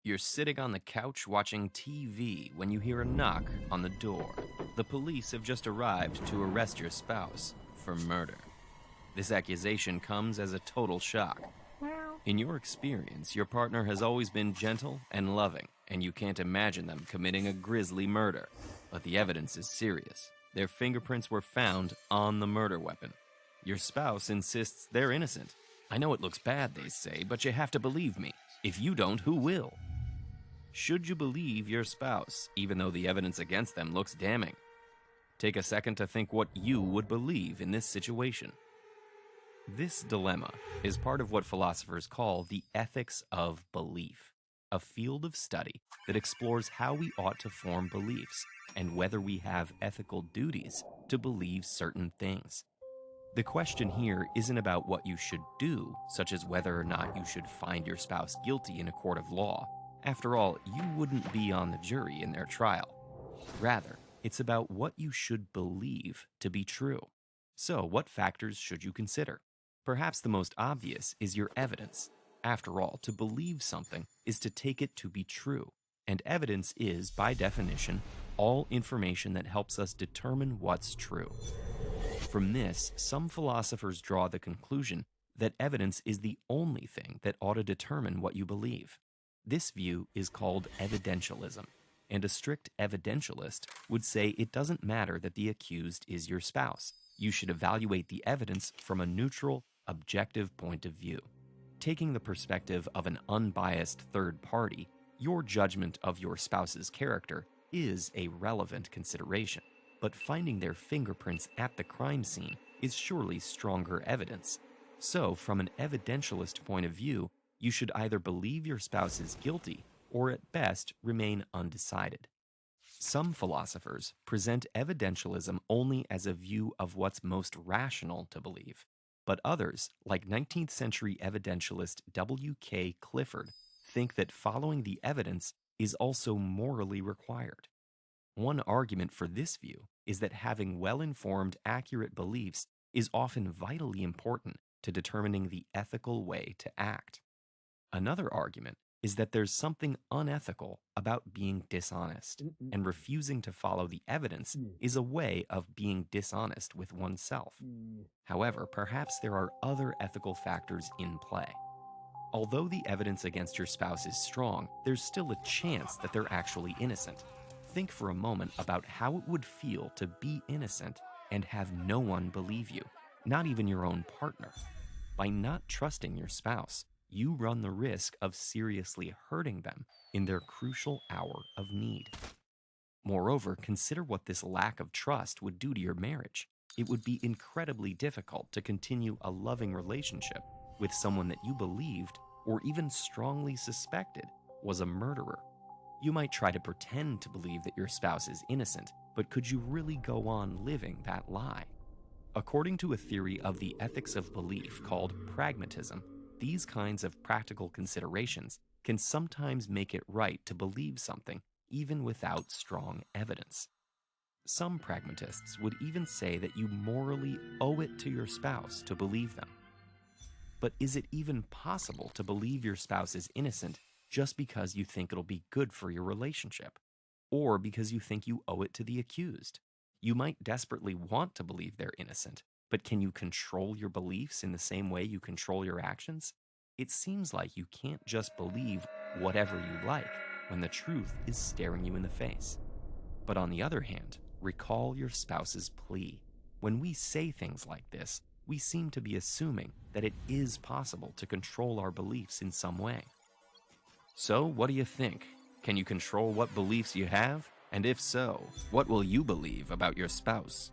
You're sitting on the couch watching TV when you hear a knock on the door. The police have just arrived to arrest your spouse for murder. This accusation comes as a total shock. In your experience, your partner has always been gentle and loving, and you can't imagine them committing a grisly murder. But the evidence is serious. Their fingerprints were found on the murder weapon. Your spouse insists they're innocent. I know it looks bad, they say, but you have to believe me. If you don't, who will? Should you believe your spouse, even though the evidence against them looks damning? Take a second to think what you would believe in this situation. This dilemma is part of what philosophers call the ethics of belief, a field of study that explores how we ought to form beliefs and whether we have ethical duties to believe certain things. The question here isn't about what you should do, such as whether or not you should find your spouse guilty in a court of law. After all, you wouldn't be on the jury in their trial. Rather, it's about what you should believe to be true. So, what factors should you consider? Perhaps the most obvious is your evidence. After all, to believe something is to take it to be true, and evidence is, by definition, all information that helps us determine what's true. From this, some philosophers draw the conclusion that evidence is the only thing that ought to determine what you believe. This view is called evidentialism, and a strict evidentialist would say it doesn't matter that the accused is your spouse. You should evaluate the evidence from a neutral, objective point of view. Taking the perspective of an unbiased third party, your judgment of your spouse's character is a relevant consideration, but finding their fingerprints at the crime scene is surely stronger evidence. So, from an evidentialist point of view, you should either believe your spouse is guilty or at best remain undecided. Some philosophers present evidentialism only as a view of what's most rational to believe, but others, like 19th century evidentialist W.K. Clifford, think that following the evidence is also morally required. One argument for this view is that having well-informed, accurate beliefs is often vitally important to determining the ethical way to act. Another argument is that there's something unethical about being dishonest, and refusing to follow the evidence is a way of being dishonest with oneself. However, perhaps there are other ethical factors in play. Although the evidence against your spouse is strong, there's still a chance that they're actually innocent. Think for a moment about how it would feel to be innocent and have no one believe you, not even your own partner. By not trusting your spouse, you run the risk of seriously hurting them in their crucial hour of need. Moreover, consider what this lack of trust would do to your marriage. It would be incredibly difficult to continue a loving relationship with someone that you believed or even strongly suspected was a murderer. You might try to pretend to believe that your spouse is innocent, but could you really go on living that lie? According to a theory of the ethics of belief called pragmatism, these kinds of practical considerations can sometimes make it right to believe something even without strong evidence. Some pragmatists would even say that you morally owe it to your spouse to believe them. But is it even possible to believe your spouse is innocent just because you think it'll be good for your relationship, or because you think you owe it to the accused? You might desperately want to believe they're innocent, but can you control your beliefs in the same way you control your actions? It seems like you can't just believe whatever you like when the truth is staring you in the face. But on the other hand, recall your spouse's plea. When we say things like this, we seem to be assuming that it is possible to control our beliefs in some way. So, what do you think? Can you control what beliefs you have? And if so, what will you believe about your spouse?